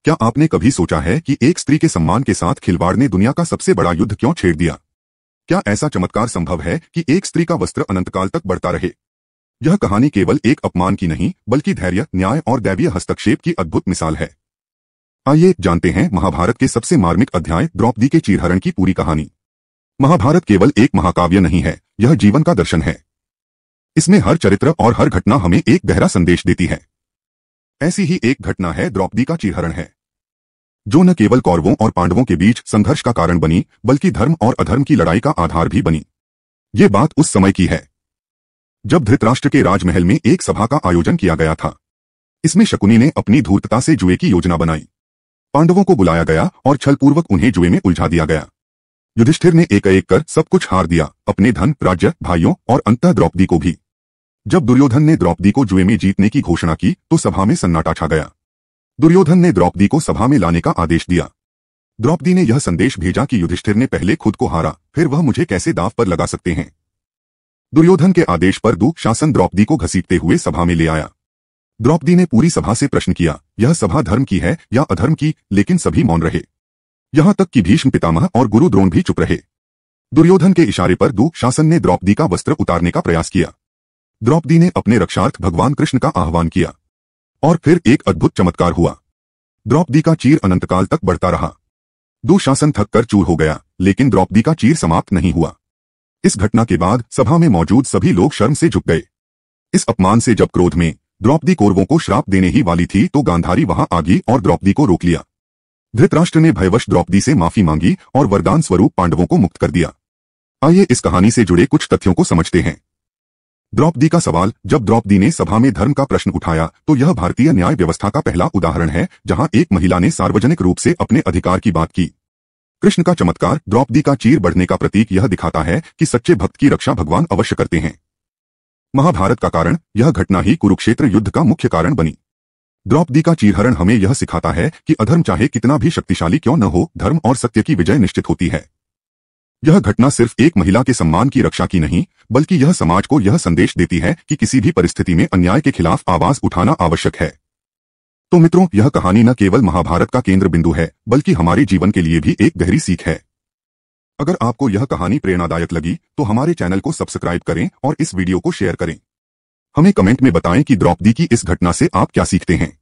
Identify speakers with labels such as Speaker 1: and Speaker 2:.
Speaker 1: क्या आपने कभी सोचा है कि एक स्त्री के सम्मान के साथ खिलवाड़ ने दुनिया का सबसे बड़ा युद्ध क्यों छेड़ दिया? क्या ऐसा चमत्कार संभव है कि एक स्त्री का वस्त्र अनंतकाल तक बढ़ता रहे? यह कहानी केवल एक अपमान की नहीं, बल्कि धैर्य, न्याय और दैवीय हस्तक्षेप की अद्भुत मिसाल है। आइए जानते हैं महाभारत के सबसे मार्मिक अध्याय द्रौपदी के चीरहरण की पूरी कहानी। महाभारत केवल एक महाकाव्य नहीं है, यह जीवन का दर्शन है। इसमें हर चरित्र और हर घटना हमें एक गहरा संदेश देती है। ऐसी ही एक घटना है द्रौपदी का चीरहरण है, जो न केवल कौरवों और पांडवों के बीच संघर्ष का कारण बनी, बल्कि धर्म और अधर्म की लड़ाई का आधार भी बनी। ये बात उस समय की है जब धृतराष्ट्र के राजमहल में एक सभा का आयोजन किया गया था। इसमें शकुनी ने अपनी धूर्तता से जुए की योजना बनाई। पांडवों को बुलाया गया और छलपूर्वक उन्हें जुए में उलझा दिया गया। युधिष्ठिर ने एक एक कर सब कुछ हार दिया, अपने धन, राज्य, भाइयों और अंततः द्रौपदी को भी। जब दुर्योधन ने द्रौपदी को जुए में जीतने की घोषणा की तो सभा में सन्नाटा छा गया। दुर्योधन ने द्रौपदी को सभा में लाने का आदेश दिया। द्रौपदी ने यह संदेश भेजा कि युधिष्ठिर ने पहले खुद को हारा, फिर वह मुझे कैसे दांव पर लगा सकते हैं। दुर्योधन के आदेश पर दुःशासन द्रौपदी को घसीटते हुए सभा में ले आया। द्रौपदी ने पूरी सभा से प्रश्न किया, यह सभा धर्म की है या अधर्म की, लेकिन सभी मौन रहे। यहां तक कि भीष्म पितामह और गुरु द्रोण भी चुप रहे। दुर्योधन के इशारे पर दुःशासन ने द्रौपदी का वस्त्र उतारने का प्रयास किया। द्रौपदी ने अपने रक्षार्थ भगवान कृष्ण का आह्वान किया और फिर एक अद्भुत चमत्कार हुआ। द्रौपदी का चीर अनंतकाल तक बढ़ता रहा। दुःशासन थक कर चूर हो गया, लेकिन द्रौपदी का चीर समाप्त नहीं हुआ। इस घटना के बाद सभा में मौजूद सभी लोग शर्म से झुक गए। इस अपमान से जब क्रोध में द्रौपदी कौरवों को श्राप देने ही वाली थी तो गांधारी वहां आ गई और द्रौपदी को रोक लिया। धृतराष्ट्र ने भयवश द्रौपदी से माफी मांगी और वरदान स्वरूप पांडवों को मुक्त कर दिया। आइए इस कहानी से जुड़े कुछ तथ्यों को समझते हैं। द्रौपदी का सवाल। जब द्रौपदी ने सभा में धर्म का प्रश्न उठाया तो यह भारतीय न्याय व्यवस्था का पहला उदाहरण है जहां एक महिला ने सार्वजनिक रूप से अपने अधिकार की बात की। कृष्ण का चमत्कार। द्रौपदी का चीर बढ़ने का प्रतीक यह दिखाता है कि सच्चे भक्त की रक्षा भगवान अवश्य करते हैं। महाभारत का कारण। यह घटना ही कुरुक्षेत्र युद्ध का मुख्य कारण बनी। द्रौपदी का चीरहरण हमें यह सिखाता है कि अधर्म चाहे कितना भी शक्तिशाली क्यों न हो, धर्म और सत्य की विजय निश्चित होती है। यह घटना सिर्फ एक महिला के सम्मान की रक्षा की नहीं, बल्कि यह समाज को यह संदेश देती है कि किसी भी परिस्थिति में अन्याय के खिलाफ आवाज उठाना आवश्यक है। तो मित्रों, यह कहानी न केवल महाभारत का केंद्र बिंदु है, बल्कि हमारे जीवन के लिए भी एक गहरी सीख है। अगर आपको यह कहानी प्रेरणादायक लगी तो हमारे चैनल को सब्सक्राइब करें और इस वीडियो को शेयर करें। हमें कमेंट में बताएं कि द्रौपदी की इस घटना से आप क्या सीखते हैं।